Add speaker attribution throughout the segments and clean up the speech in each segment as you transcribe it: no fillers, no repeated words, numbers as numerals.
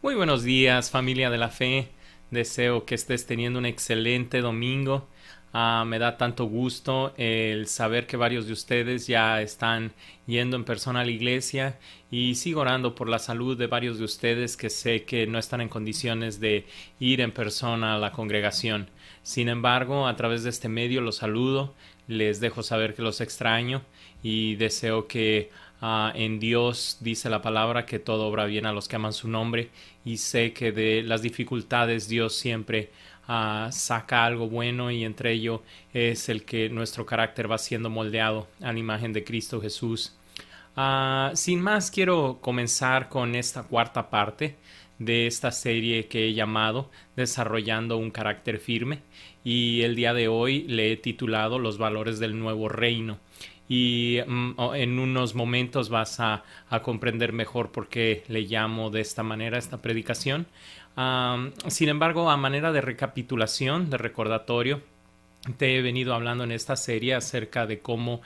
Speaker 1: Muy buenos días, familia de la fe. Deseo que estés teniendo un excelente domingo. Me da tanto gusto el saber que varios de ustedes ya están yendo en persona a la iglesia y sigo orando por la salud de varios de ustedes que sé que no están en condiciones de ir en persona a la congregación. Sin embargo, a través de este medio los saludo, les dejo saber que los extraño y deseo que en Dios dice la palabra que todo obra bien a los que aman su nombre y sé que de las dificultades Dios siempre saca algo bueno y entre ello es el que nuestro carácter va siendo moldeado a la imagen de Cristo Jesús. Sin más, quiero comenzar con esta cuarta parte de esta serie que he llamado Desarrollando un carácter firme y el día de hoy le he titulado Los valores del nuevo reino y en unos momentos vas a comprender mejor por qué le llamo de esta manera esta predicación. Sin embargo, a manera de recapitulación, de recordatorio, te he venido hablando en esta serie acerca de cómo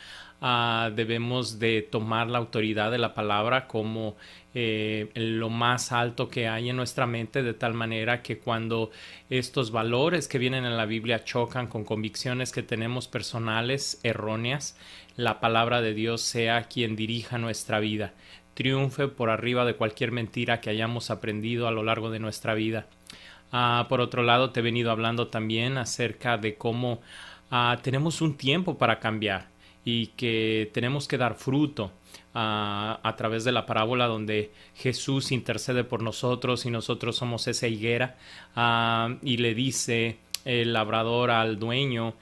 Speaker 1: debemos de tomar la autoridad de la palabra como lo más alto que hay en nuestra mente, de tal manera que cuando estos valores que vienen en la Biblia chocan con convicciones que tenemos personales erróneas, la palabra de Dios sea quien dirija nuestra vida, triunfe por arriba de cualquier mentira que hayamos aprendido a lo largo de nuestra vida. Por otro lado, te he venido hablando también acerca de cómo tenemos un tiempo para cambiar y que tenemos que dar fruto a través de la parábola donde Jesús intercede por nosotros y nosotros somos esa higuera y le dice el labrador al dueño,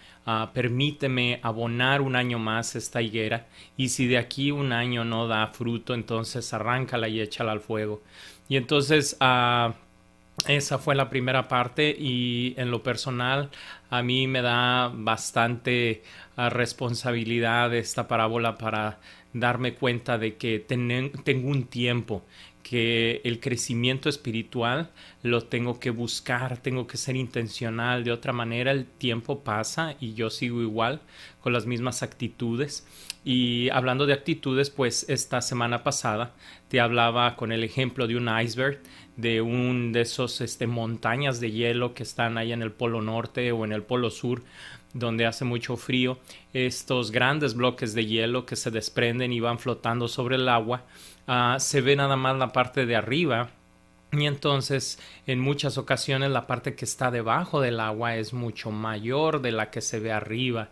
Speaker 1: permíteme abonar un año más esta higuera y si de aquí un año no da fruto, entonces arráncala y échala al fuego. Y entonces esa fue la primera parte y en lo personal a mí me da bastante responsabilidad esta parábola para darme cuenta de que tengo un tiempo, que el crecimiento espiritual lo tengo que buscar, tengo que ser intencional, de otra manera el tiempo pasa y yo sigo igual con las mismas actitudes. Y hablando de actitudes, pues esta semana pasada te hablaba con el ejemplo de un iceberg, de un de esos montañas de hielo que están ahí en el polo norte o en el polo sur donde hace mucho frío, estos grandes bloques de hielo que se desprenden y van flotando sobre el agua, se ve nada más la parte de arriba y entonces en muchas ocasiones la parte que está debajo del agua es mucho mayor de la que se ve arriba.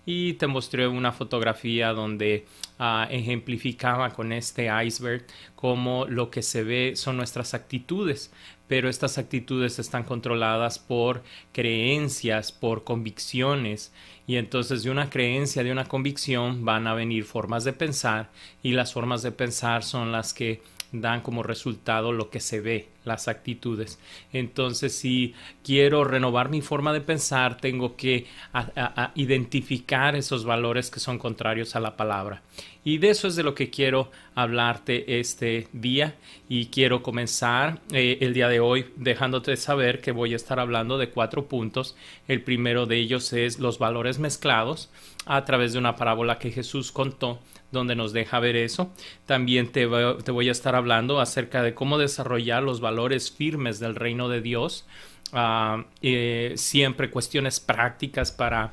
Speaker 1: Y te mostré una fotografía donde ejemplificaba con este iceberg cómo lo que se ve son nuestras actitudes, pero estas actitudes están controladas por creencias, por convicciones, y entonces de una creencia, de una convicción van a venir formas de pensar y las formas de pensar son las que dan como resultado lo que se ve, las actitudes. Entonces, si quiero renovar mi forma de pensar, tengo que identificar esos valores que son contrarios a la palabra. Y de eso es de lo que quiero hablarte este día y quiero comenzar el día de hoy dejándote saber que voy a estar hablando de 4 puntos. El primero de ellos es los valores mezclados a través de una parábola que Jesús contó donde nos deja ver eso. También te voy a estar hablando acerca de cómo desarrollar los valores firmes del reino de Dios. Siempre cuestiones prácticas para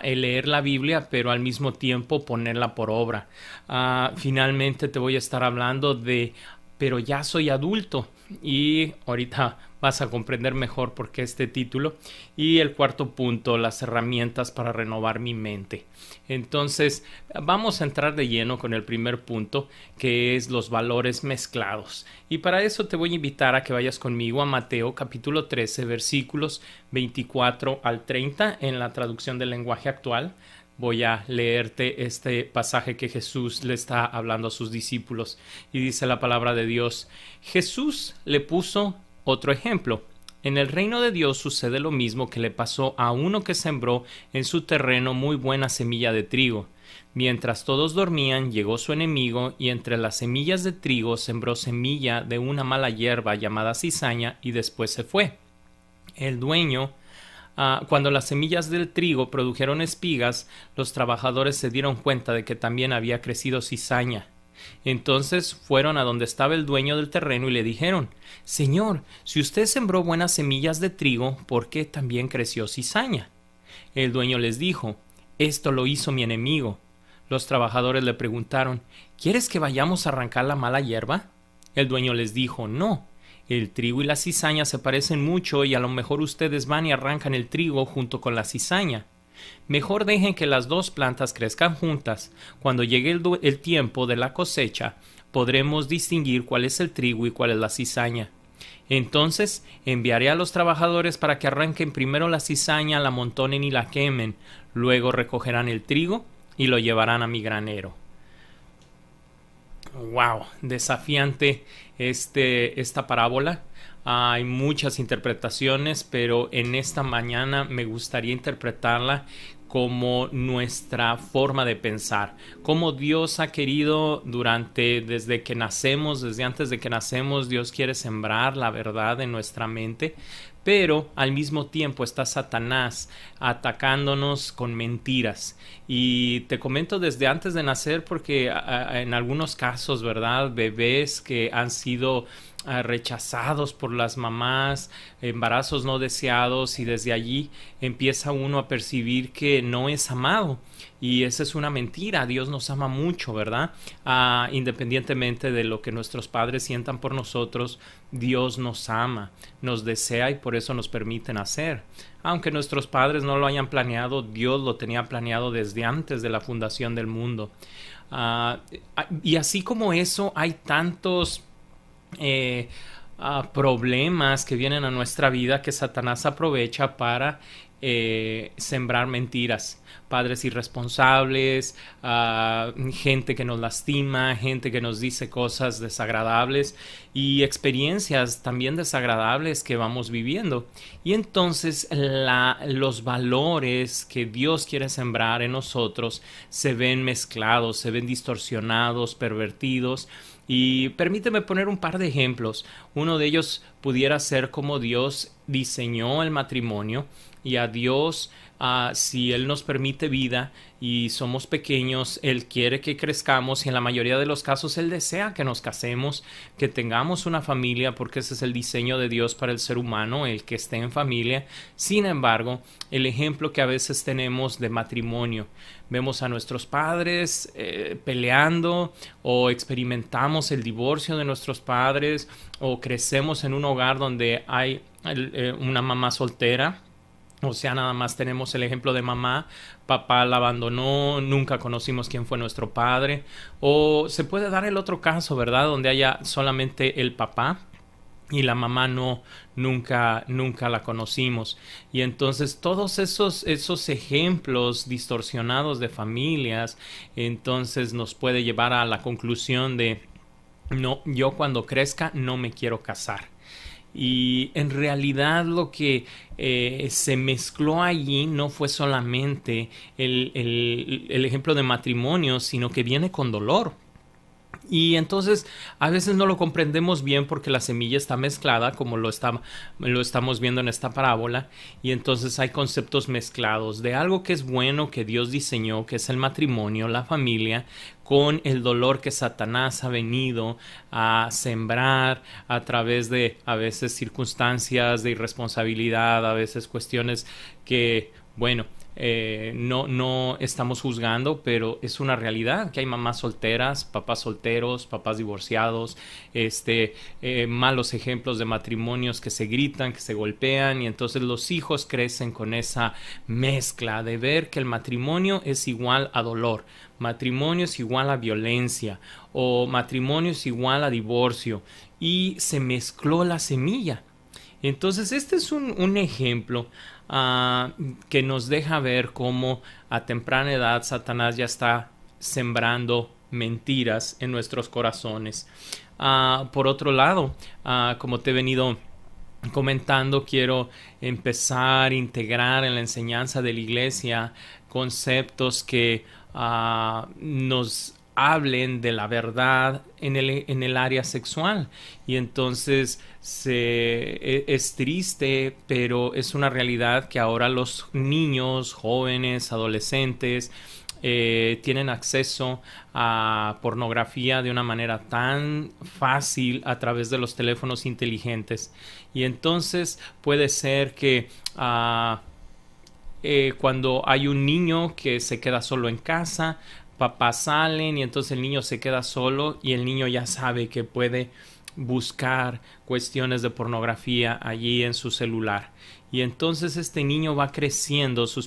Speaker 1: leer la Biblia, pero al mismo tiempo ponerla por obra. Finalmente te voy a estar hablando de pero ya soy adulto y ahorita vas a comprender mejor por qué este título. Y el cuarto punto, las herramientas para renovar mi mente. Entonces vamos a entrar de lleno con el primer punto, que es los valores mezclados. Y para eso te voy a invitar a que vayas conmigo a Mateo capítulo 13 versículos 24 al 30 en la traducción del lenguaje actual. Voy a leerte este pasaje que Jesús le está hablando a sus discípulos y dice la palabra de Dios. Jesús le puso otro ejemplo. En el reino de Dios sucede lo mismo que le pasó a uno que sembró en su terreno muy buena semilla de trigo. Mientras todos dormían, llegó su enemigo y entre las semillas de trigo sembró semilla de una mala hierba llamada cizaña y después se fue. El dueño cuando las semillas del trigo produjeron espigas, los trabajadores se dieron cuenta de que también había crecido cizaña. Entonces fueron a donde estaba el dueño del terreno y le dijeron: Señor, si usted sembró buenas semillas de trigo, ¿por qué también creció cizaña? El dueño les dijo: Esto lo hizo mi enemigo. Los trabajadores le preguntaron: ¿Quieres que vayamos a arrancar la mala hierba? El dueño les dijo: No. El trigo y la cizaña se parecen mucho y a lo mejor ustedes van y arrancan el trigo junto con la cizaña. Mejor dejen que las dos plantas crezcan juntas. Cuando llegue el tiempo de la cosecha, podremos distinguir cuál es el trigo y cuál es la cizaña. Entonces enviaré a los trabajadores para que arranquen primero la cizaña, la amontonen y la quemen. Luego recogerán el trigo y lo llevarán a mi granero. Wow, desafiante esta parábola. Hay muchas interpretaciones, pero en esta mañana me gustaría interpretarla como nuestra forma de pensar, como Dios ha querido desde que nacemos, desde antes de que nacemos, Dios quiere sembrar la verdad en nuestra mente, pero al mismo tiempo está Satanás atacándonos con mentiras. Y te comento desde antes de nacer porque en algunos casos, ¿verdad? Bebés que han sido rechazados por las mamás, embarazos no deseados, y desde allí empieza uno a percibir que no es amado. Y esa es una mentira. Dios nos ama mucho, ¿verdad? Independientemente de lo que nuestros padres sientan por nosotros, Dios nos ama, nos desea y por eso nos permite nacer. Aunque nuestros padres no lo hayan planeado, Dios lo tenía planeado desde antes de la fundación del mundo. Y así como eso, hay tantos problemas que vienen a nuestra vida que Satanás aprovecha para sembrar mentiras. Padres irresponsables, gente que nos lastima, gente que nos dice cosas desagradables y experiencias también desagradables que vamos viviendo. Y entonces los valores que Dios quiere sembrar en nosotros se ven mezclados, se ven distorsionados, pervertidos. Y permíteme poner un par de ejemplos. Uno de ellos pudiera ser cómo Dios diseñó el matrimonio, y a Dios, si Él nos permite vida y somos pequeños, Él quiere que crezcamos y en la mayoría de los casos Él desea que nos casemos, que tengamos una familia, porque ese es el diseño de Dios para el ser humano, el que esté en familia. Sin embargo, el ejemplo que a veces tenemos de matrimonio, vemos a nuestros padres peleando, o experimentamos el divorcio de nuestros padres, o crecemos en un hogar donde hay una mamá soltera. O sea, nada más tenemos el ejemplo de mamá, papá la abandonó, nunca conocimos quién fue nuestro padre. O se puede dar el otro caso, ¿verdad? Donde haya solamente el papá y la mamá nunca la conocimos. Y entonces todos esos ejemplos distorsionados de familias, entonces nos puede llevar a la conclusión de: no, yo cuando crezca no me quiero casar. Y en realidad lo que se mezcló allí no fue solamente el ejemplo de matrimonio, sino que viene con dolor. Y entonces a veces no lo comprendemos bien porque la semilla está mezclada, como lo estamos viendo en esta parábola, y entonces hay conceptos mezclados de algo que es bueno, que Dios diseñó, que es el matrimonio, la familia, con el dolor que Satanás ha venido a sembrar a través de a veces circunstancias de irresponsabilidad, a veces cuestiones que, bueno, no estamos juzgando, pero es una realidad que hay mamás solteras, papás solteros, papás divorciados, malos ejemplos de matrimonios que se gritan, que se golpean, y entonces los hijos crecen con esa mezcla de ver que el matrimonio es igual a dolor, matrimonio es igual a violencia, o matrimonio es igual a divorcio, y se mezcló la semilla. Entonces este es un ejemplo que nos deja ver cómo a temprana edad Satanás ya está sembrando mentiras en nuestros corazones. Por otro lado, como te he venido comentando, quiero empezar a integrar en la enseñanza de la iglesia conceptos que nos hablen de la verdad en el área sexual. Y entonces es triste, pero es una realidad que ahora los niños, jóvenes, adolescentes tienen acceso a pornografía de una manera tan fácil a través de los teléfonos inteligentes. Y entonces puede ser que cuando hay un niño que se queda solo en casa, papás salen y entonces el niño se queda solo y el niño ya sabe que puede buscar cuestiones de pornografía allí en su celular. Y entonces este niño va creciendo, sus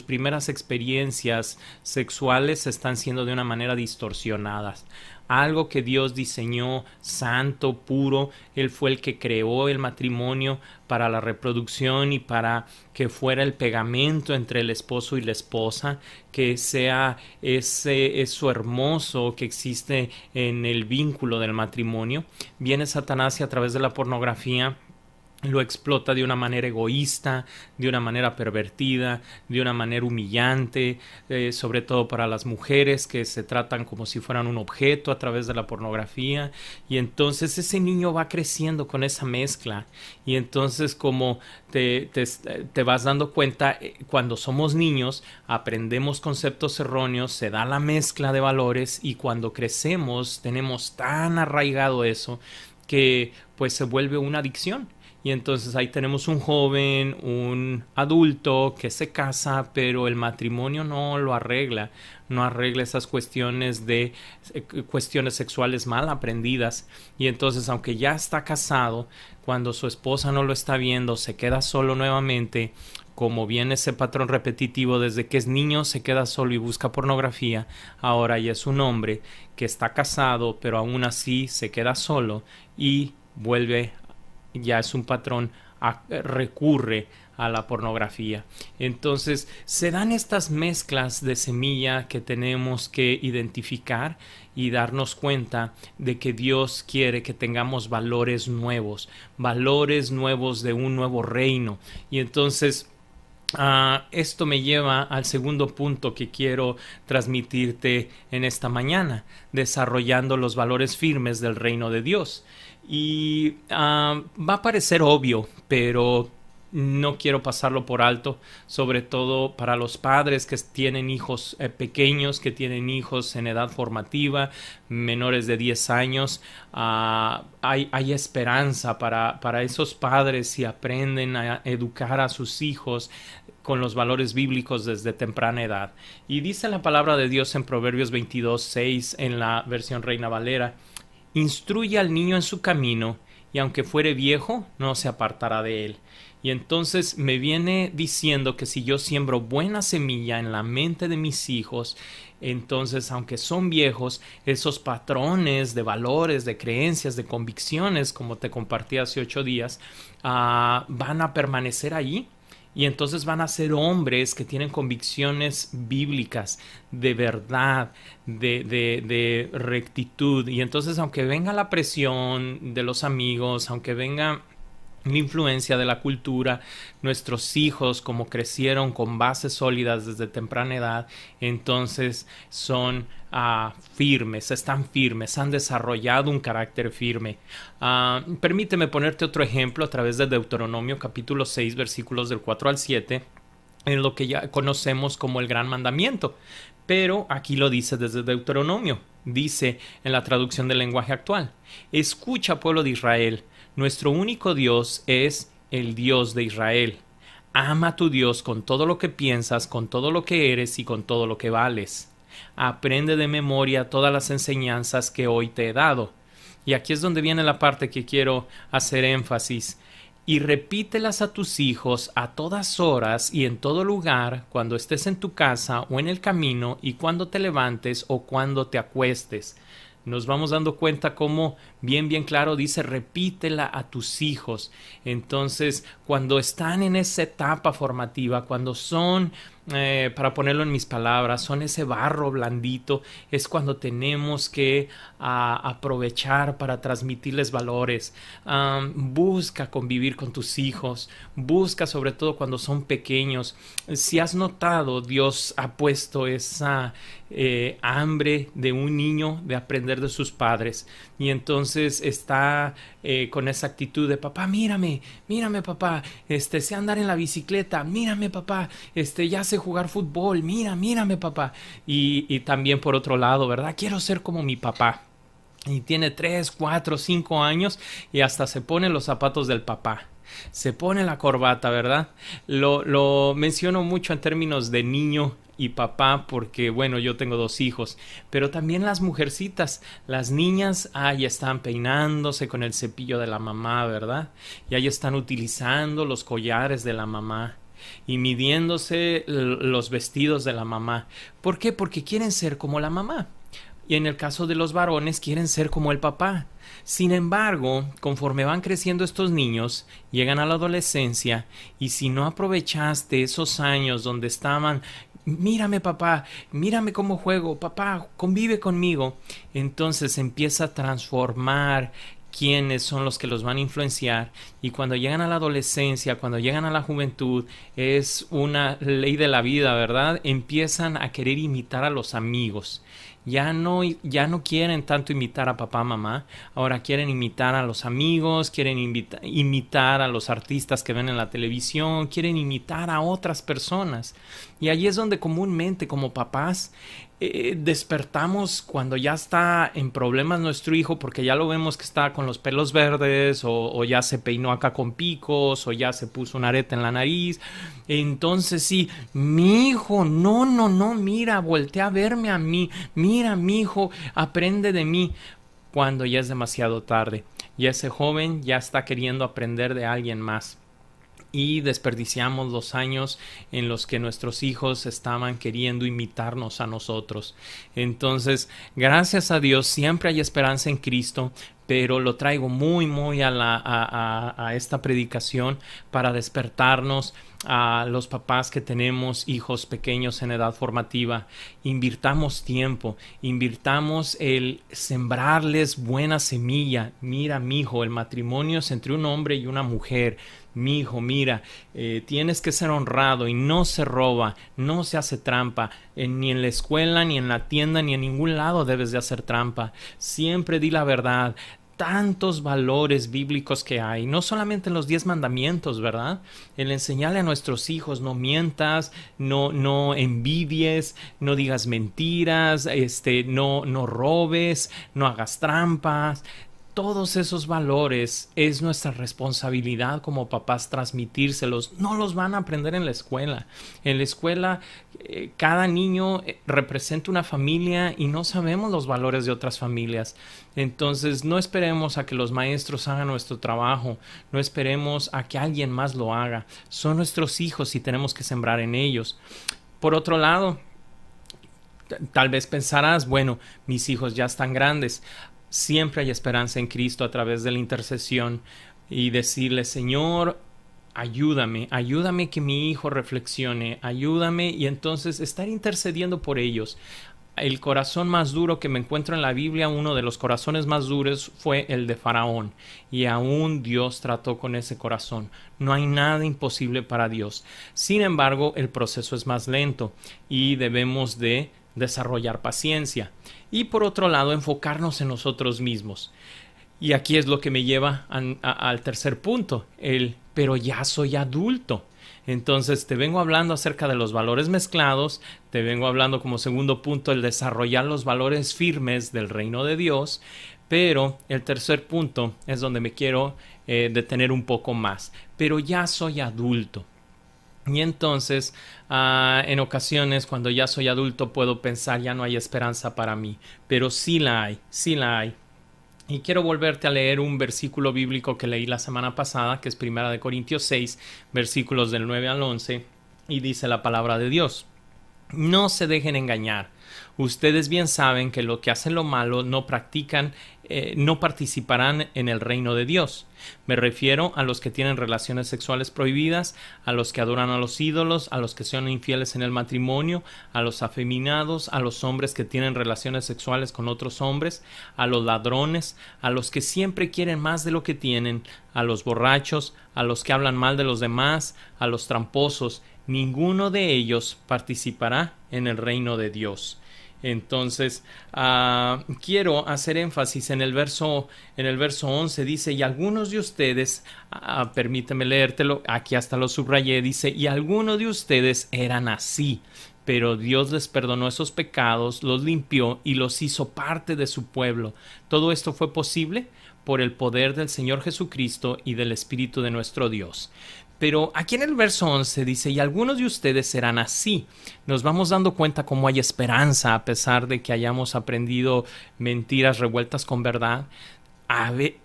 Speaker 1: primeras experiencias sexuales están siendo de una manera distorsionadas. Algo que Dios diseñó santo, puro, Él fue el que creó el matrimonio para la reproducción y para que fuera el pegamento entre el esposo y la esposa, que sea eso hermoso que existe en el vínculo del matrimonio. Viene Satanás y a través de la pornografía lo explota de una manera egoísta, de una manera pervertida, de una manera humillante, sobre todo para las mujeres que se tratan como si fueran un objeto a través de la pornografía. Y entonces ese niño va creciendo con esa mezcla. Y entonces como te vas dando cuenta, cuando somos niños aprendemos conceptos erróneos, se da la mezcla de valores y cuando crecemos tenemos tan arraigado eso que pues se vuelve una adicción. Y entonces ahí tenemos un joven, un adulto que se casa, pero el matrimonio no lo arregla, no arregla esas cuestiones sexuales mal aprendidas. Y entonces, aunque ya está casado, cuando su esposa no lo está viendo, se queda solo nuevamente. Como viene ese patrón repetitivo desde que es niño, se queda solo y busca pornografía. Ahora ya es un hombre que está casado, pero aún así se queda solo y vuelve, ya es un patrón, recurre a la pornografía. Entonces se dan estas mezclas de semilla que tenemos que identificar y darnos cuenta de que Dios quiere que tengamos valores nuevos de un nuevo reino. Y entonces esto me lleva al segundo punto que quiero transmitirte en esta mañana, desarrollando los valores firmes del reino de Dios. Y va a parecer obvio, pero no quiero pasarlo por alto, sobre todo para los padres que tienen hijos pequeños, que tienen hijos en edad formativa, menores de 10 años. Hay esperanza para esos padres si aprenden a educar a sus hijos con los valores bíblicos desde temprana edad. Y dice la palabra de Dios en Proverbios 22:6 en la versión Reina Valera: instruye al niño en su camino, y aunque fuere viejo, no se apartará de él. Y entonces me viene diciendo que si yo siembro buena semilla en la mente de mis hijos, entonces aunque son viejos, esos patrones de valores, de creencias, de convicciones, como te compartí hace 8 días, van a permanecer allí. Y entonces van a ser hombres que tienen convicciones bíblicas, de verdad, de rectitud. Y entonces, aunque venga la presión de los amigos, aunque venga la influencia de la cultura, nuestros hijos, como crecieron con bases sólidas desde temprana edad, entonces son están firmes, han desarrollado un carácter firme. Permíteme ponerte otro ejemplo a través de Deuteronomio capítulo 6 versículos del 4 al 7, en lo que ya conocemos como el gran mandamiento. Pero aquí lo dice desde Deuteronomio. Dice en la traducción del lenguaje actual: escucha, pueblo de Israel, nuestro único Dios es el Dios de Israel. Ama a tu Dios con todo lo que piensas, con todo lo que eres y con todo lo que vales. Aprende de memoria todas las enseñanzas que hoy te he dado. Y aquí es donde viene la parte que quiero hacer énfasis. Y repítelas a tus hijos a todas horas y en todo lugar, cuando estés en tu casa o en el camino, y cuando te levantes o cuando te acuestes. Nos vamos dando cuenta cómo bien claro dice: repítela a tus hijos. Entonces, cuando están en esa etapa formativa, cuando son, para ponerlo en mis palabras, son ese barro blandito, es cuando tenemos que aprovechar para transmitirles valores. Busca convivir con tus hijos, busca, sobre todo cuando son pequeños. Si has notado, Dios ha puesto esa hambre de un niño de aprender de sus padres, y entonces está con esa actitud de: papá, mírame papá, sé andar en la bicicleta, mírame papá, ya sé sé jugar fútbol, mírame papá. Y también por otro lado, ¿verdad? Quiero ser como mi papá. Y tiene 3, 4, 5 años y hasta se pone los zapatos del papá. Se pone la corbata, ¿verdad? Lo menciono mucho en términos de niño y papá porque, bueno, yo tengo 2 hijos, pero también las mujercitas, las niñas, ya están peinándose con el cepillo de la mamá, ¿verdad? Y ahí están utilizando los collares de la mamá y midiéndose los vestidos de la mamá. ¿Por qué? Porque quieren ser como la mamá. Y en el caso de los varones quieren ser como el papá. Sin embargo, conforme van creciendo estos niños, llegan a la adolescencia y si no aprovechaste esos años donde estaban, mírame papá, mírame cómo juego, papá, convive conmigo, entonces empieza a transformar quiénes son los que los van a influenciar y cuando llegan a la adolescencia, cuando llegan a la juventud, es una ley de la vida, ¿verdad? Empiezan a querer imitar a los amigos. Ya no quieren tanto imitar a papá, mamá, ahora quieren imitar a los amigos, quieren imitar a los artistas que ven en la televisión, quieren imitar a otras personas. Y allí es donde comúnmente como papás despertamos cuando ya está en problemas nuestro hijo porque ya lo vemos que está con los pelos verdes o ya se peinó acá con picos o ya se puso un arete en la nariz. Entonces sí, mi hijo, no, mira, voltea a verme a mí, mira, mi hijo, aprende de mí, cuando ya es demasiado tarde. Y ese joven ya está queriendo aprender de alguien más y desperdiciamos los años en los que nuestros hijos estaban queriendo imitarnos a nosotros. Entonces, gracias a Dios, siempre hay esperanza en Cristo, pero lo traigo muy a esta predicación para despertarnos a los papás que tenemos hijos pequeños en edad formativa. Invirtamos tiempo, invirtamos el sembrarles buena semilla. Mira, mijo, el matrimonio es entre un hombre y una mujer. Mi hijo, mira, tienes que ser honrado y no se roba, no se hace trampa, ni en la escuela, ni en la tienda, ni en ningún lado debes de hacer trampa. Siempre di la verdad. Tantos valores bíblicos que hay, no solamente en los 10 mandamientos, ¿verdad? El enseñarle a nuestros hijos, no mientas, no envidies, no digas mentiras, no robes, no hagas trampas. Todos esos valores es nuestra responsabilidad como papás transmitírselos. No los van a aprender en la escuela. En la escuela cada niño representa una familia y no sabemos los valores de otras familias. Entonces no esperemos a que los maestros hagan nuestro trabajo. No esperemos a que alguien más lo haga. Son nuestros hijos y tenemos que sembrar en ellos. Por otro lado, tal vez pensarás, bueno, mis hijos ya están grandes. Siempre hay esperanza en Cristo a través de la intercesión y decirle, Señor, ayúdame que mi hijo reflexione, ayúdame y entonces estar intercediendo por ellos. El corazón más duro que me encuentro en la Biblia, uno de los corazones más duros fue el de Faraón y aún Dios trató con ese corazón. No hay nada imposible para Dios. Sin embargo, el proceso es más lento y debemos de desarrollar paciencia y por otro lado enfocarnos en nosotros mismos. Y aquí es lo que me lleva al tercer punto, pero ya soy adulto. Entonces te vengo hablando acerca de los valores mezclados, te vengo hablando como segundo punto el desarrollar los valores firmes del reino de Dios, pero el tercer punto es donde me quiero detener un poco más, pero ya soy adulto. Y entonces, en ocasiones, cuando ya soy adulto, puedo pensar, ya no hay esperanza para mí. Pero sí la hay, sí la hay. Y quiero volverte a leer un versículo bíblico que leí la semana pasada, que es 1 Corintios 6, versículos del 9 al 11, y dice la palabra de Dios. No se dejen engañar. Ustedes bien saben que los que hacen lo malo no participarán en el reino de Dios. Me refiero a los que tienen relaciones sexuales prohibidas, a los que adoran a los ídolos, a los que son infieles en el matrimonio, a los afeminados, a los hombres que tienen relaciones sexuales con otros hombres, a los ladrones, a los que siempre quieren más de lo que tienen, a los borrachos, a los que hablan mal de los demás, a los tramposos. Ninguno de ellos participará en el reino de Dios. Entonces, quiero hacer énfasis en el verso 11 dice, y algunos de ustedes, permíteme leértelo, aquí hasta lo subrayé, dice, y algunos de ustedes eran así, pero Dios les perdonó esos pecados, los limpió y los hizo parte de su pueblo. Todo esto fue posible por el poder del Señor Jesucristo y del Espíritu de nuestro Dios. Pero aquí en el verso 11 dice, y algunos de ustedes serán así. Nos vamos dando cuenta cómo hay esperanza a pesar de que hayamos aprendido mentiras revueltas con verdad.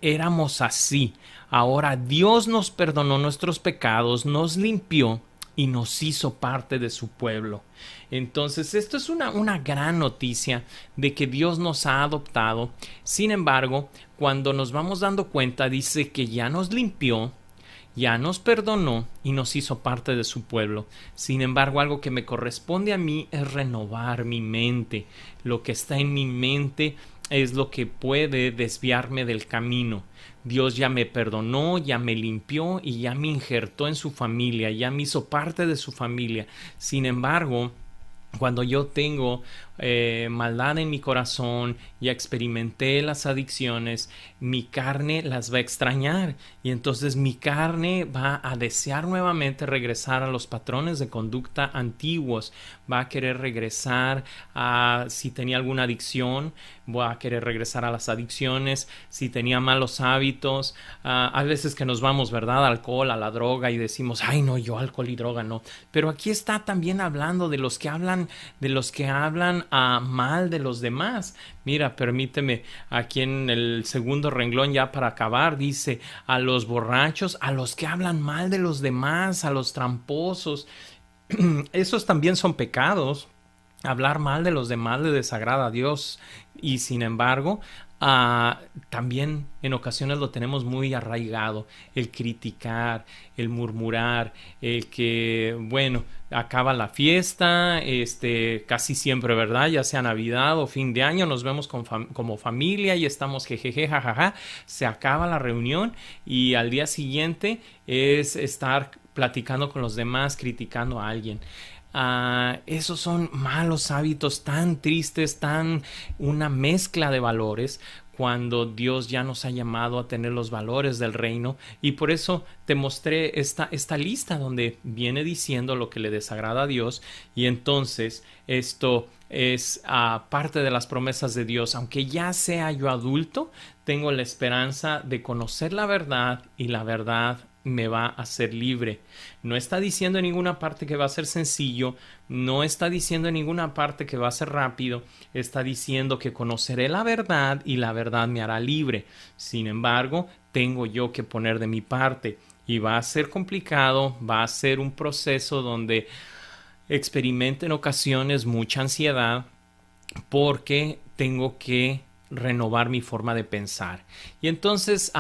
Speaker 1: Éramos así. Ahora Dios nos perdonó nuestros pecados, nos limpió y nos hizo parte de su pueblo. Entonces, esto es una gran noticia de que Dios nos ha adoptado. Sin embargo, cuando nos vamos dando cuenta, dice que ya nos limpió, ya nos perdonó y nos hizo parte de su pueblo. Sin embargo, algo que me corresponde a mí es renovar mi mente. Lo que está en mi mente es lo que puede desviarme del camino. Dios ya me perdonó, ya me limpió y ya me injertó en su familia, ya me hizo parte de su familia. Sin embargo, cuando yo tengo maldad en mi corazón, ya experimenté las adicciones, mi carne las va a extrañar y entonces mi carne va a desear nuevamente regresar a los patrones de conducta antiguos, va a querer regresar a si tenía alguna adicción, va a querer regresar a las adicciones, si tenía malos hábitos, hay veces que nos vamos, ¿verdad?, al alcohol, a la droga y decimos, ay no, yo alcohol y droga no, pero aquí está también hablando de los que hablan mal de los demás. Mira, permíteme, aquí en el segundo renglón ya para acabar, dice a los borrachos, a los que hablan mal de los demás, a los tramposos. Esos también son pecados. Hablar mal de los demás le desagrada a Dios y sin embargo también en ocasiones lo tenemos muy arraigado, el criticar, el murmurar, el que, bueno, acaba la fiesta, casi siempre, ¿verdad? Ya sea Navidad o fin de año, nos vemos como familia y estamos jejeje, jajaja, se acaba la reunión y al día siguiente es estar platicando con los demás, criticando a alguien. Esos son malos hábitos tan tristes, tan una mezcla de valores cuando Dios ya nos ha llamado a tener los valores del reino y por eso te mostré esta lista donde viene diciendo lo que le desagrada a Dios y entonces esto es parte de las promesas de Dios. Aunque ya sea yo adulto, tengo la esperanza de conocer la verdad y la verdad me va a hacer libre. No está diciendo en ninguna parte que va a ser sencillo, no está diciendo en ninguna parte que va a ser rápido, está diciendo que conoceré la verdad y la verdad me hará libre. Sin embargo, tengo yo que poner de mi parte y va a ser complicado, va a ser un proceso donde experimente en ocasiones mucha ansiedad porque tengo que renovar mi forma de pensar. Y entonces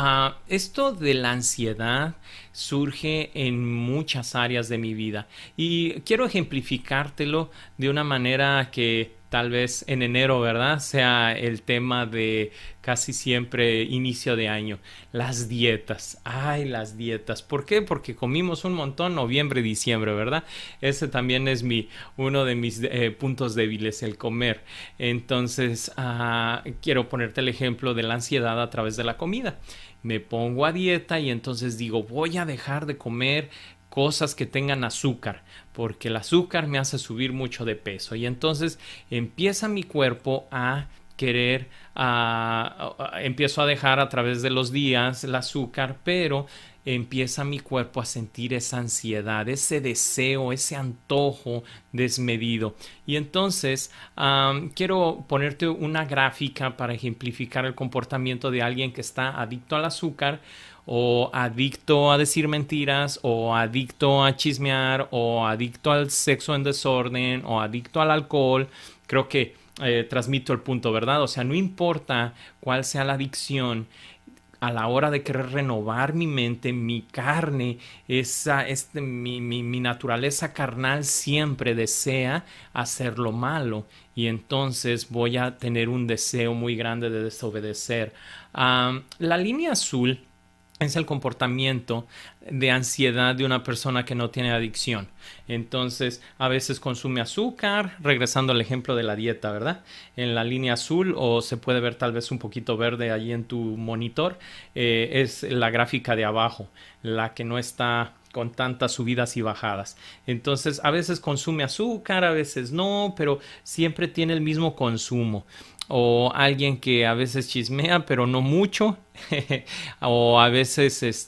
Speaker 1: esto de la ansiedad surge en muchas áreas de mi vida y quiero ejemplificártelo de una manera que tal vez en enero, ¿verdad?, sea el tema de casi siempre inicio de año. Las dietas. Ay, las dietas. ¿Por qué? Porque comimos un montón noviembre, diciembre, ¿verdad? Ese también es uno de mis puntos débiles, el comer. Entonces, quiero ponerte el ejemplo de la ansiedad a través de la comida. Me pongo a dieta y entonces digo, voy a dejar de comer cosas que tengan azúcar, porque el azúcar me hace subir mucho de peso y entonces empieza mi cuerpo a querer, empiezo a dejar a través de los días el azúcar, pero empieza mi cuerpo a sentir esa ansiedad, ese deseo, ese antojo desmedido. Y entonces quiero ponerte una gráfica para ejemplificar el comportamiento de alguien que está adicto al azúcar o adicto a decir mentiras o adicto a chismear o adicto al sexo en desorden o adicto al alcohol. Creo que transmito el punto, ¿verdad? O sea, no importa cuál sea la adicción, a la hora de querer renovar mi mente, mi carne, mi naturaleza carnal siempre desea hacer lo malo y entonces voy a tener un deseo muy grande de desobedecer. La línea azul es el comportamiento de ansiedad de una persona que no tiene adicción. Entonces, a veces consume azúcar, regresando al ejemplo de la dieta, ¿verdad? En la línea azul, o se puede ver tal vez un poquito verde ahí en tu monitor, es la gráfica de abajo, la que no está con tantas subidas y bajadas. Entonces, a veces consume azúcar, a veces no, pero siempre tiene el mismo consumo. O alguien que a veces chismea, pero no mucho, o a veces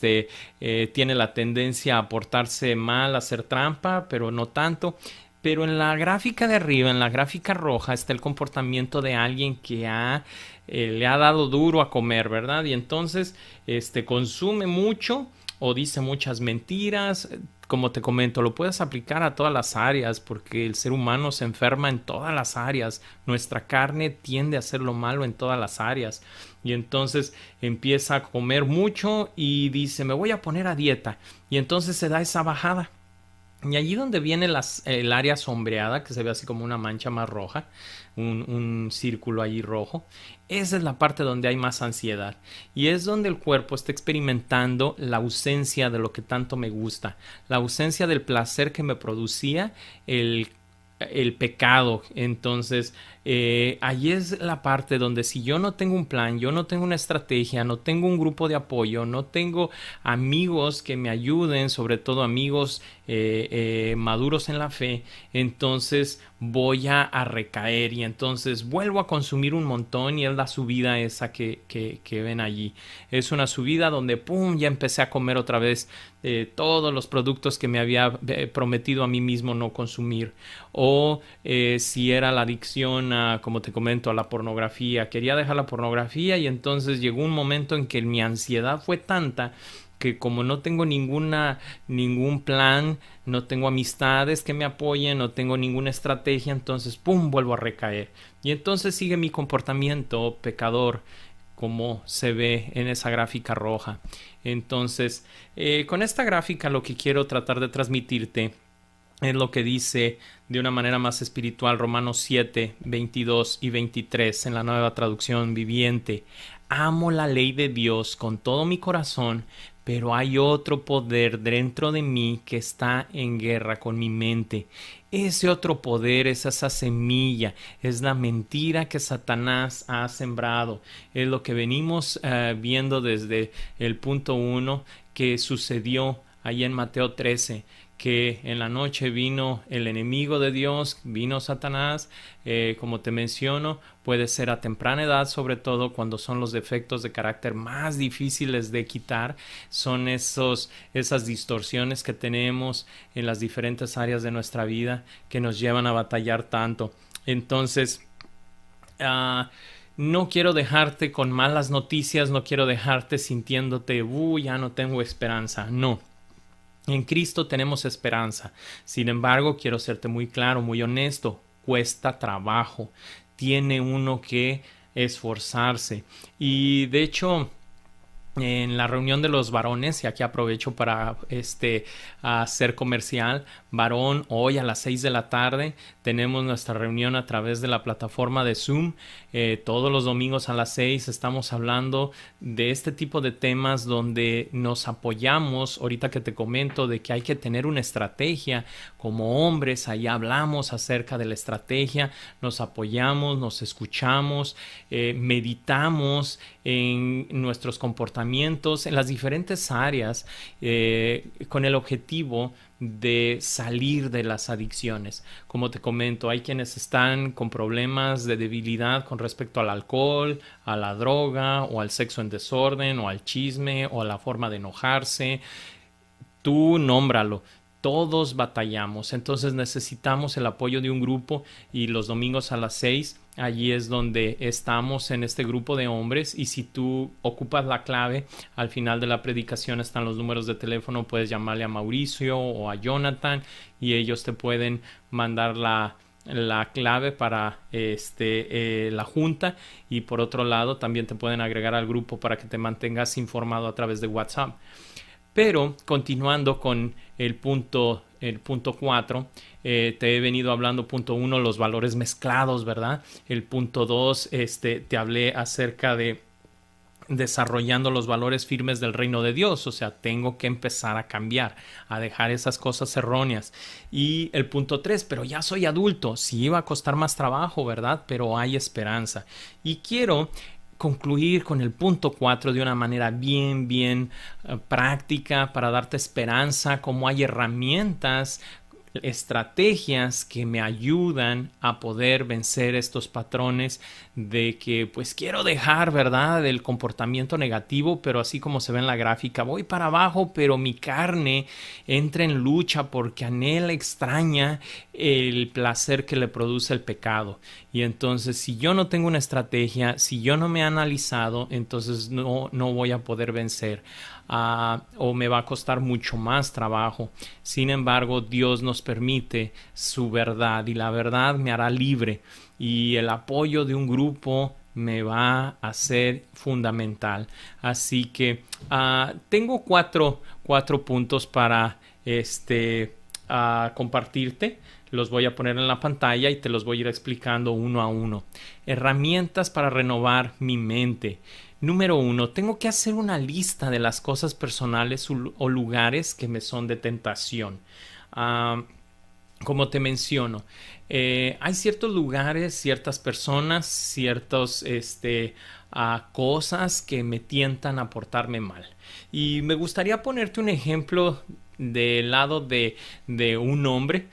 Speaker 1: tiene la tendencia a portarse mal, a hacer trampa, pero no tanto. Pero en la gráfica de arriba, en la gráfica roja, está el comportamiento de alguien que le ha dado duro a comer, ¿verdad? Y entonces consume mucho o dice muchas mentiras. Como te comento, lo puedes aplicar a todas las áreas porque el ser humano se enferma en todas las áreas. Nuestra carne tiende a hacer lo malo en todas las áreas. Y entonces empieza a comer mucho y dice, me voy a poner a dieta. Y entonces se da esa bajada. Y allí donde viene el área sombreada, que se ve así como una mancha más roja, un círculo allí rojo, esa es la parte donde hay más ansiedad. Y es donde el cuerpo está experimentando la ausencia de lo que tanto me gusta, la ausencia del placer que me producía el pecado. Entonces, ahí es la parte donde si yo no tengo un plan, yo no tengo una estrategia, no tengo un grupo de apoyo, no tengo amigos que me ayuden, sobre todo amigos maduros en la fe, entonces voy a recaer y entonces vuelvo a consumir un montón y es la subida esa que ven allí. Es una subida donde, ¡pum!, ya empecé a comer otra vez todos los productos que me había prometido a mí mismo no consumir. O si era la adicción a, como te comento, a la pornografía. Quería dejar la pornografía y entonces llegó un momento en que mi ansiedad fue tanta que como no tengo ningún plan, no tengo amistades que me apoyen, no tengo ninguna estrategia, entonces pum, vuelvo a recaer. Y entonces sigue mi comportamiento pecador como se ve en esa gráfica roja. Entonces, con esta gráfica lo que quiero tratar de transmitirte es lo que dice de una manera más espiritual Romanos 7, 22 y 23 en la nueva traducción viviente. Amo la ley de Dios con todo mi corazón, pero hay otro poder dentro de mí que está en guerra con mi mente. Ese otro poder es esa semilla, es la mentira que Satanás ha sembrado. Es lo que venimos viendo desde el punto 1 que sucedió ahí en Mateo 13, que en la noche vino el enemigo de Dios, vino Satanás, como te menciono, puede ser a temprana edad, sobre todo cuando son los defectos de carácter más difíciles de quitar, son esas distorsiones que tenemos en las diferentes áreas de nuestra vida que nos llevan a batallar tanto. Entonces, no quiero dejarte con malas noticias, no quiero dejarte sintiéndote, ya no tengo esperanza, no. En Cristo tenemos esperanza. Sin embargo, quiero serte muy claro, muy honesto. Cuesta trabajo. Tiene uno que esforzarse. Y de hecho, en la reunión de los varones, y aquí aprovecho para hacer comercial, varón, hoy a las 6 de la tarde tenemos nuestra reunión a través de la plataforma de Zoom. Todos los domingos a las 6 estamos hablando de este tipo de temas donde nos apoyamos. Ahorita que te comento de que hay que tener una estrategia como hombres, ahí hablamos acerca de la estrategia, nos apoyamos, nos escuchamos, meditamos en nuestros comportamientos en las diferentes áreas con el objetivo de salir de las adicciones. Como te comento, hay quienes están con problemas de debilidad con respecto al alcohol, a la droga o al sexo en desorden o al chisme o a la forma de enojarse. Tú nómbralo. Todos batallamos, entonces necesitamos el apoyo de un grupo y los domingos a las 6 allí es donde estamos en este grupo de hombres y si tú ocupas la clave, al final de la predicación están los números de teléfono, puedes llamarle a Mauricio o a Jonathan y ellos te pueden mandar la clave para la junta y por otro lado también te pueden agregar al grupo para que te mantengas informado a través de WhatsApp. Pero continuando con el punto 4, te he venido hablando punto 1, los valores mezclados, ¿verdad? El punto 2, te hablé acerca de desarrollando los valores firmes del reino de Dios. O sea, tengo que empezar a cambiar, a dejar esas cosas erróneas. Y el punto 3, pero ya soy adulto. Sí iba a costar más trabajo, ¿verdad? Pero hay esperanza. Y quiero concluir con el punto 4 de una manera bien práctica para darte esperanza, como hay herramientas, estrategias que me ayudan a poder vencer estos patrones de que pues quiero dejar, ¿verdad?, del comportamiento negativo, pero así como se ve en la gráfica, voy para abajo, pero mi carne entra en lucha porque anhela, extraña el placer que le produce el pecado. Y entonces, si yo no tengo una estrategia, si yo no me he analizado, entonces no voy a poder vencer. O me va a costar mucho más trabajo. Sin embargo, Dios nos permite su verdad y la verdad me hará libre, y el apoyo de un grupo me va a ser fundamental. Así que tengo cuatro puntos para compartirte. Los voy a poner en la pantalla y te los voy a ir explicando uno a uno. Herramientas para renovar mi mente. Número 1, tengo que hacer una lista de las cosas personales o lugares que me son de tentación. Como te menciono, hay ciertos lugares, ciertas personas, ciertas cosas que me tientan a portarme mal. Y me gustaría ponerte un ejemplo del lado de un hombre.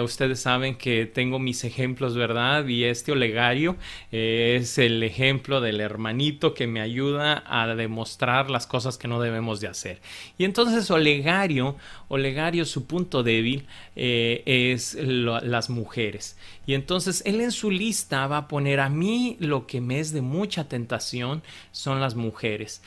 Speaker 1: Ustedes saben que tengo mis ejemplos, ¿verdad? Y Olegario es el ejemplo del hermanito que me ayuda a demostrar las cosas que no debemos de hacer. Y entonces Olegario, su punto débil es las mujeres. Y entonces él en su lista va a poner: a mí lo que me es de mucha tentación son las mujeres.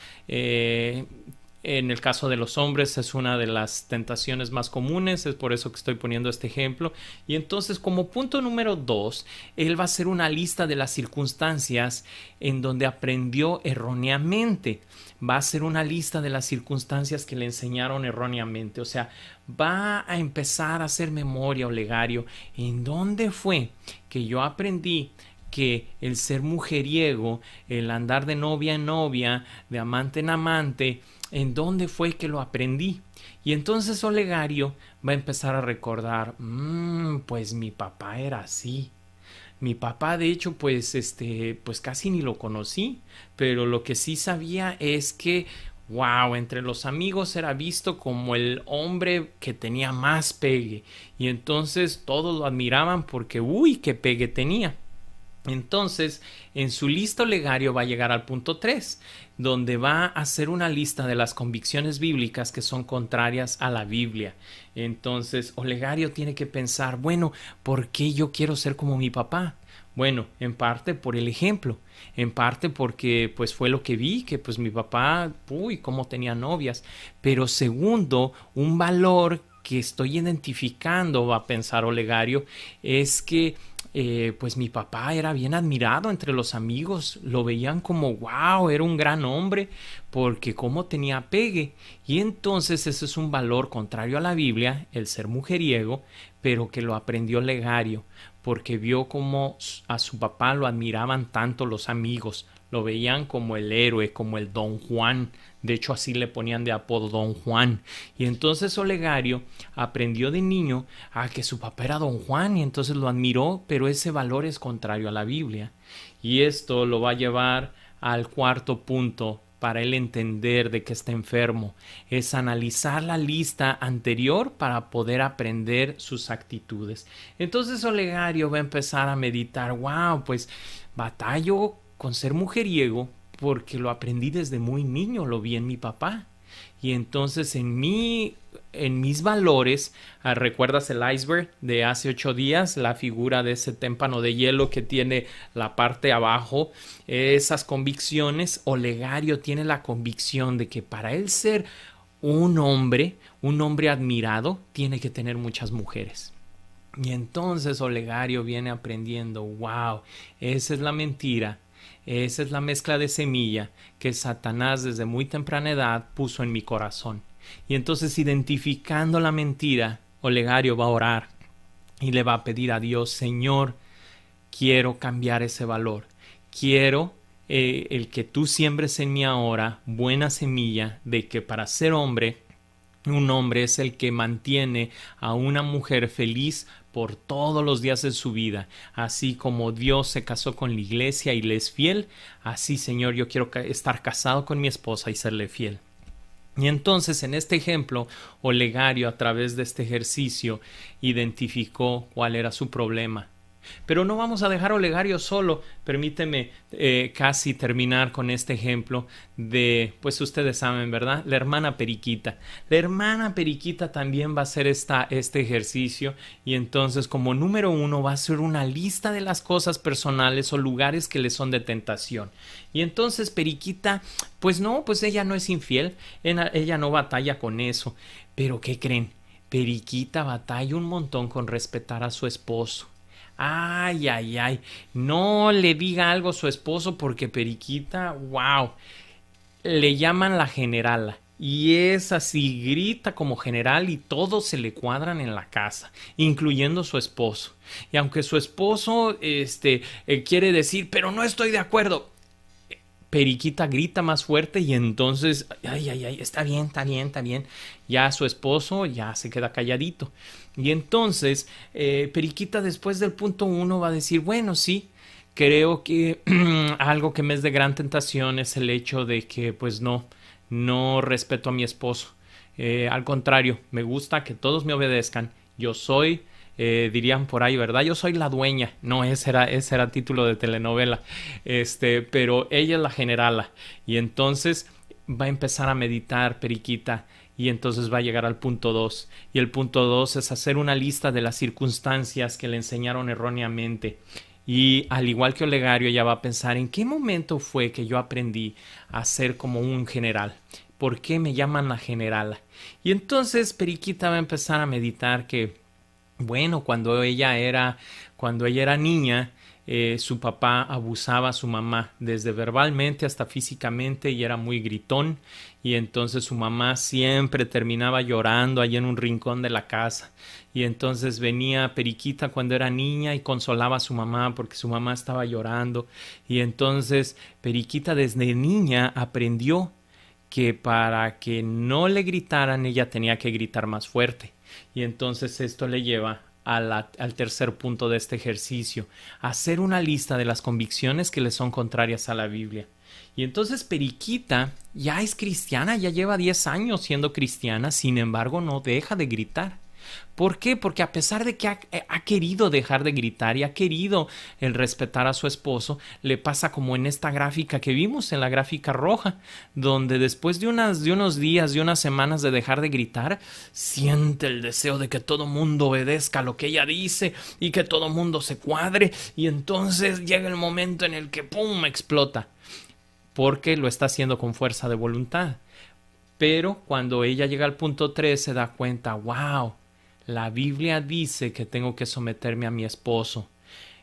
Speaker 1: En el caso de los hombres es una de las tentaciones más comunes, es por eso que estoy poniendo este ejemplo. Y entonces, como punto número 2, él va a hacer una lista de las circunstancias en donde aprendió erróneamente. Va a hacer una lista de las circunstancias que le enseñaron erróneamente. O sea, va a empezar a hacer memoria, Olegario, en dónde fue que yo aprendí que el ser mujeriego, el andar de novia en novia, de amante en amante, ¿en dónde fue que lo aprendí? Y entonces Olegario va a empezar a recordar: pues mi papá era así. Mi papá, de hecho, pues casi ni lo conocí, pero lo que sí sabía es que, wow, entre los amigos era visto como el hombre que tenía más pegue, y entonces todos lo admiraban porque, uy, qué pegue tenía. Entonces, en su lista Olegario va a llegar al punto 3, donde va a hacer una lista de las convicciones bíblicas que son contrarias a la Biblia. Entonces, Olegario tiene que pensar: bueno, ¿por qué yo quiero ser como mi papá? Bueno, en parte por el ejemplo, en parte porque pues fue lo que vi, que pues mi papá, uy, cómo tenía novias. Pero segundo, un valor que estoy identificando, va a pensar Olegario, es que pues mi papá era bien admirado entre los amigos, lo veían como wow, era un gran hombre porque como tenía pegue. Y entonces ese es un valor contrario a la Biblia, el ser mujeriego, pero que lo aprendió Olegario porque vio como a su papá lo admiraban tanto los amigos, lo veían como el héroe, como el Don Juan. De hecho, así le ponían de apodo, Don Juan. Y entonces Olegario aprendió de niño a que su papá era Don Juan, y entonces lo admiró, pero ese valor es contrario a la Biblia. Y esto lo va a llevar al cuarto punto para él entender de que está enfermo. Es analizar la lista anterior para poder aprender sus actitudes. Entonces Olegario va a empezar a meditar: wow, pues batallo con ser mujeriego porque lo aprendí desde muy niño, lo vi en mi papá. Y entonces en mis valores, ¿recuerdas el iceberg de hace 8 días? La figura de ese témpano de hielo que tiene la parte abajo, esas convicciones. Olegario tiene la convicción de que para él ser un hombre admirado, tiene que tener muchas mujeres. Y entonces Olegario viene aprendiendo: wow, esa es la mentira. Esa es la mezcla de semilla que Satanás desde muy temprana edad puso en mi corazón. Y entonces, identificando la mentira, Olegario va a orar y le va a pedir a Dios: Señor, quiero cambiar ese valor. Quiero el que tú siembres en mí ahora buena semilla de que para ser hombre, un hombre es el que mantiene a una mujer feliz por todos los días de su vida. Así como Dios se casó con la iglesia y le es fiel, así, Señor, yo quiero estar casado con mi esposa y serle fiel. Y entonces en este ejemplo, Olegario a través de este ejercicio identificó cuál era su problema. Pero no vamos a dejar a Olegario solo. Permíteme casi terminar con este ejemplo de, pues ustedes saben, ¿verdad? La hermana Periquita. La hermana Periquita también va a hacer este ejercicio y entonces como número uno va a hacer una lista de las cosas personales o lugares que le son de tentación. Y entonces Periquita, pues no, pues ella no es infiel, ella no batalla con eso. Pero ¿qué creen? Periquita batalla un montón con respetar a su esposo. Ay, ay, ay. No le diga algo a su esposo porque Periquita, wow, le llaman la generala. Y es así, grita como general y todos se le cuadran en la casa, incluyendo su esposo. Y aunque su esposo, quiere decir, pero no estoy de acuerdo, Periquita grita más fuerte y entonces, ay, ay, ay, está bien, está bien, está bien. Ya su esposo ya se queda calladito. Y entonces, Periquita después del punto uno va a decir, bueno, sí, creo que algo que me es de gran tentación es el hecho de que, pues no respeto a mi esposo. Al contrario, me gusta que todos me obedezcan. Yo soy dirían por ahí, ¿verdad? Yo soy la dueña. No, ese era título de telenovela. Pero ella es la generala. Y entonces va a empezar a meditar, Periquita. Y entonces va a llegar al punto 2. Y el punto 2 es hacer una lista de las circunstancias que le enseñaron erróneamente. Y al igual que Olegario, ella va a pensar en qué momento fue que yo aprendí a ser como un general. ¿Por qué me llaman la generala? Y entonces Periquita va a empezar a meditar que bueno, cuando ella era niña, su papá abusaba a su mamá, desde verbalmente hasta físicamente, y era muy gritón, y entonces su mamá siempre terminaba llorando allí en un rincón de la casa. Y entonces venía Periquita cuando era niña y consolaba a su mamá porque su mamá estaba llorando. Y entonces Periquita desde niña aprendió que para que no le gritaran ella tenía que gritar más fuerte. Y entonces esto le lleva al tercer punto de este ejercicio, hacer una lista de las convicciones que le son contrarias a la Biblia. Y entonces Periquita ya es cristiana, ya lleva 10 años siendo cristiana, sin embargo no deja de gritar. ¿Por qué? Porque a pesar de que ha querido dejar de gritar y ha querido el respetar a su esposo, le pasa como en esta gráfica que vimos, en la gráfica roja, donde después de unos días, de unas semanas de dejar de gritar, siente el deseo de que todo mundo obedezca lo que ella dice y que todo mundo se cuadre, y entonces llega el momento en el que ¡pum! Explota, porque lo está haciendo con fuerza de voluntad. Pero cuando ella llega al punto 3 se da cuenta, wow, la Biblia dice que tengo que someterme a mi esposo.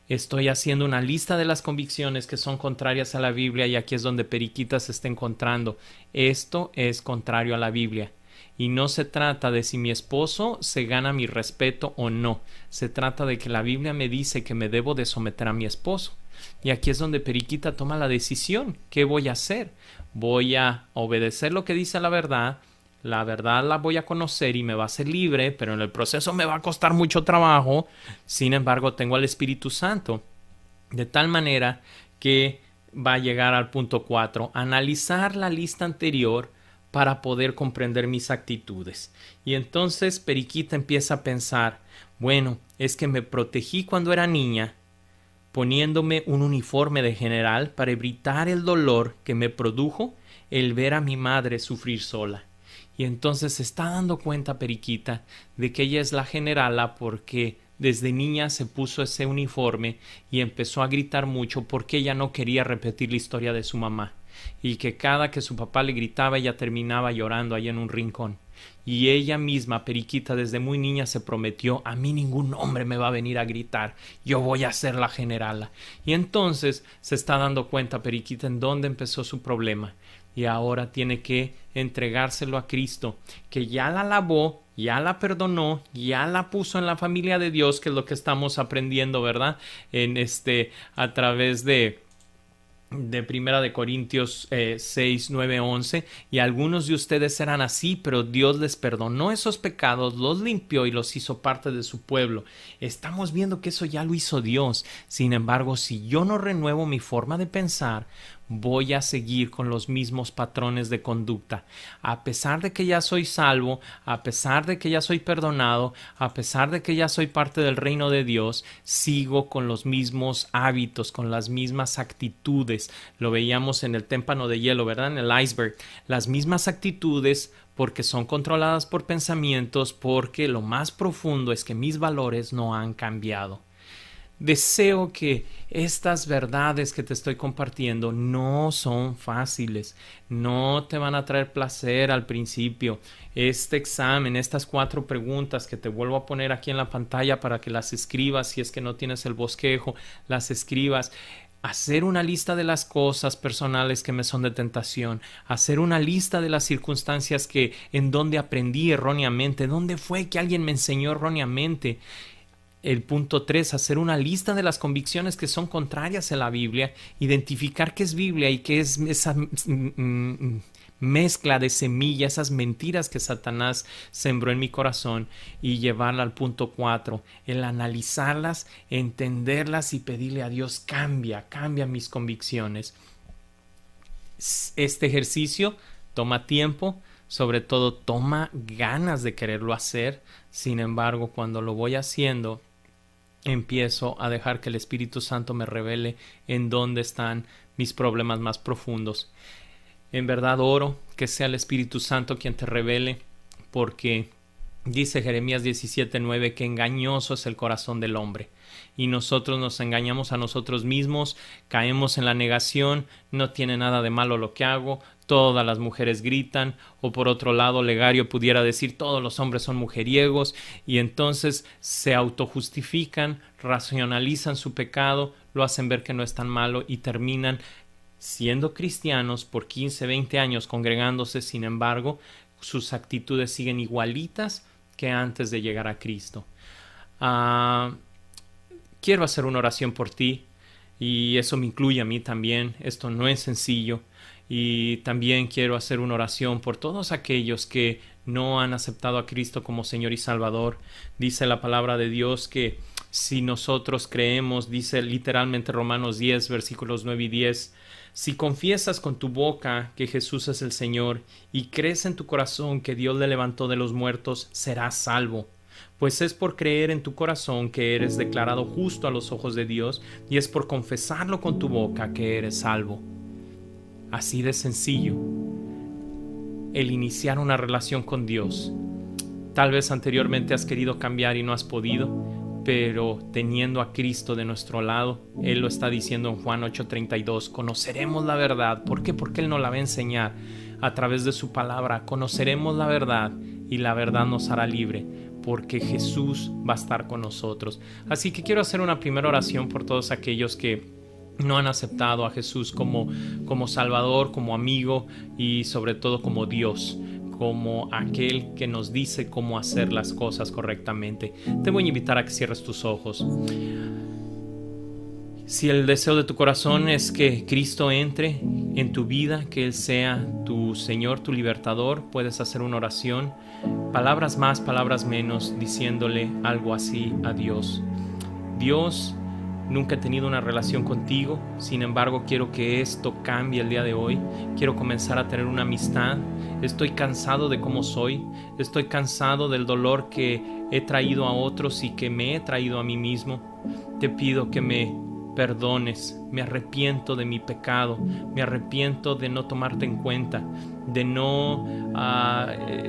Speaker 1: Estoy haciendo una lista de las convicciones que son contrarias a la Biblia y aquí es donde Periquita se está encontrando. Esto es contrario a la Biblia. Y no se trata de si mi esposo se gana mi respeto o no. Se trata de que la Biblia me dice que me debo de someter a mi esposo. Y aquí es donde Periquita toma la decisión. ¿Qué voy a hacer? Voy a obedecer lo que dice la verdad la voy a conocer y me va a hacer libre, pero en el proceso me va a costar mucho trabajo. Sin embargo, tengo al Espíritu Santo. De tal manera que va a llegar al punto 4, analizar la lista anterior para poder comprender mis actitudes. Y entonces Periquita empieza a pensar, bueno, es que me protegí cuando era niña, poniéndome un uniforme de general para evitar el dolor que me produjo el ver a mi madre sufrir sola. Y entonces se está dando cuenta Periquita de que ella es la generala porque desde niña se puso ese uniforme y empezó a gritar mucho porque ella no quería repetir la historia de su mamá, y que cada que su papá le gritaba ella terminaba llorando ahí en un rincón. Y ella misma, Periquita, desde muy niña se prometió, a mí ningún hombre me va a venir a gritar, yo voy a ser la generala. Y entonces se está dando cuenta Periquita en dónde empezó su problema. Y ahora tiene que entregárselo a Cristo, que ya la lavó, ya la perdonó, ya la puso en la familia de Dios, que es lo que estamos aprendiendo, ¿verdad? A través de Primera de Corintios 6, 9, 11, y algunos de ustedes eran así, pero Dios les perdonó esos pecados, los limpió y los hizo parte de su pueblo. Estamos viendo que eso ya lo hizo Dios. Sin embargo, si yo no renuevo mi forma de pensar, voy a seguir con los mismos patrones de conducta. A pesar de que ya soy salvo, a pesar de que ya soy perdonado, a pesar de que ya soy parte del reino de Dios, sigo con los mismos hábitos, con las mismas actitudes. Lo veíamos en el témpano de hielo, ¿verdad? En el iceberg. Las mismas actitudes porque son controladas por pensamientos, porque lo más profundo es que mis valores no han cambiado. Deseo que estas verdades que te estoy compartiendo no son fáciles, no te van a traer placer al principio. Este examen, estas 4 preguntas que te vuelvo a poner aquí en la pantalla para que las escribas, si es que no tienes el bosquejo, las escribas. Hacer una lista de las cosas personales que me son de tentación, hacer una lista de las circunstancias que en donde aprendí erróneamente, dónde fue que alguien me enseñó erróneamente. El punto 3, hacer una lista de las convicciones que son contrarias a la Biblia, identificar qué es Biblia y qué es esa mezcla de semillas, esas mentiras que Satanás sembró en mi corazón, y llevarla al punto 4, el analizarlas, entenderlas y pedirle a Dios, cambia mis convicciones. Este ejercicio toma tiempo, sobre todo toma ganas de quererlo hacer. Sin embargo, cuando lo voy haciendo, empiezo a dejar que el Espíritu Santo me revele en dónde están mis problemas más profundos. En verdad oro que sea el Espíritu Santo quien te revele, porque dice Jeremías 17:9 que engañoso es el corazón del hombre, y nosotros nos engañamos a nosotros mismos, caemos en la negación, no tiene nada de malo lo que hago, todas las mujeres gritan, o por otro lado Legario pudiera decir todos los hombres son mujeriegos, y entonces se autojustifican, racionalizan su pecado, lo hacen ver que no es tan malo y terminan siendo cristianos por 15, 20 años congregándose. Sin embargo, sus actitudes siguen igualitas que antes de llegar a Cristo. Quiero hacer una oración por ti, y eso me incluye a mí también. Esto no es sencillo, y también quiero hacer una oración por todos aquellos que no han aceptado a Cristo como Señor y Salvador. Dice la palabra de Dios que si nosotros creemos, dice literalmente Romanos 10, versículos 9 y 10, si confiesas con tu boca que Jesús es el Señor y crees en tu corazón que Dios le levantó de los muertos, serás salvo. Pues es por creer en tu corazón que eres declarado justo a los ojos de Dios, y es por confesarlo con tu boca que eres salvo. Así de sencillo, el iniciar una relación con Dios. Tal vez anteriormente has querido cambiar y no has podido, pero teniendo a Cristo de nuestro lado, Él lo está diciendo en Juan 8:32, conoceremos la verdad. ¿Por qué? Porque Él nos la va a enseñar a través de su palabra. Conoceremos la verdad y la verdad nos hará libre, porque Jesús va a estar con nosotros. Así que quiero hacer una primera oración por todos aquellos que no han aceptado a Jesús como Salvador, como amigo y sobre todo como Dios, como aquel que nos dice cómo hacer las cosas correctamente. Te voy a invitar a que cierres tus ojos. Si el deseo de tu corazón es que Cristo entre en tu vida, que Él sea tu Señor, tu libertador, puedes hacer una oración, palabras más, palabras menos, diciéndole algo así a Dios. Dios, nunca he tenido una relación contigo, sin embargo quiero que esto cambie el día de hoy. Quiero comenzar a tener una amistad. Estoy cansado de cómo soy. Estoy cansado del dolor que he traído a otros y que me he traído a mí mismo. Te pido que me perdones. Me arrepiento de mi pecado. Me arrepiento de no tomarte en cuenta, de no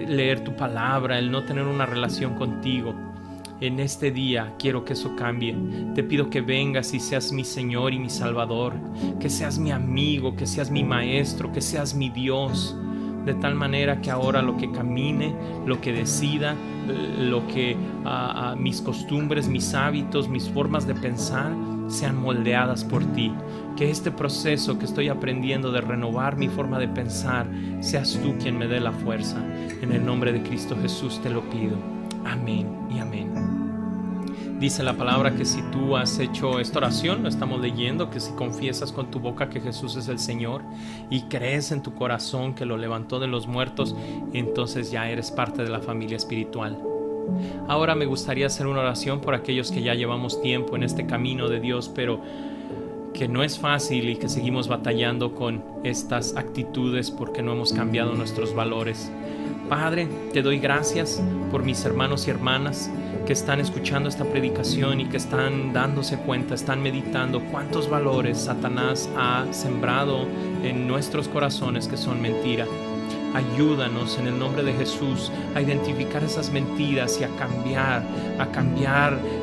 Speaker 1: leer tu palabra, el no tener una relación contigo. En este día quiero que eso cambie. Te pido que vengas y seas mi Señor y mi Salvador, que seas mi amigo, que seas mi maestro, que seas mi Dios, de tal manera que ahora lo que camine, lo que decida, lo que mis costumbres, mis hábitos, mis formas de pensar sean moldeadas por ti. Que este proceso que estoy aprendiendo de renovar mi forma de pensar, seas tú quien me dé la fuerza. En el nombre de Cristo Jesús te lo pido. Amén y amén. Dice la palabra que si tú has hecho esta oración, lo estamos leyendo, que si confiesas con tu boca que Jesús es el Señor y crees en tu corazón que lo levantó de los muertos, entonces ya eres parte de la familia espiritual. Ahora me gustaría hacer una oración por aquellos que ya llevamos tiempo en este camino de Dios, pero que no es fácil y que seguimos batallando con estas actitudes porque no hemos cambiado nuestros valores. Padre, te doy gracias por mis hermanos y hermanas que están escuchando esta predicación y que están dándose cuenta, están meditando cuántos valores Satanás ha sembrado en nuestros corazones que son mentira. Ayúdanos en el nombre de Jesús a identificar esas mentiras y a cambiar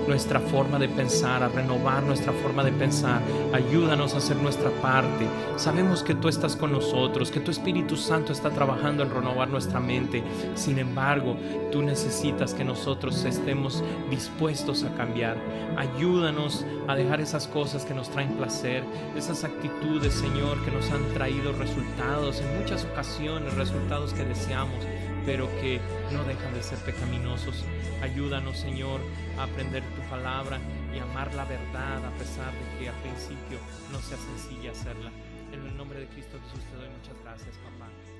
Speaker 1: nuestra forma de pensar, a renovar nuestra forma de pensar. Ayúdanos a hacer nuestra parte. Sabemos que tú estás con nosotros, que tu Espíritu Santo está trabajando en renovar nuestra mente. Sin embargo, tú necesitas que nosotros estemos dispuestos a cambiar. Ayúdanos a dejar esas cosas que nos traen placer, esas actitudes, Señor, que nos han traído resultados en muchas ocasiones, resultados que deseamos, pero que no dejan de ser pecaminosos. Ayúdanos, Señor, a aprender tu palabra y amar la verdad, a pesar de que al principio no sea sencilla hacerla. En el nombre de Cristo Jesús te doy muchas gracias, papá.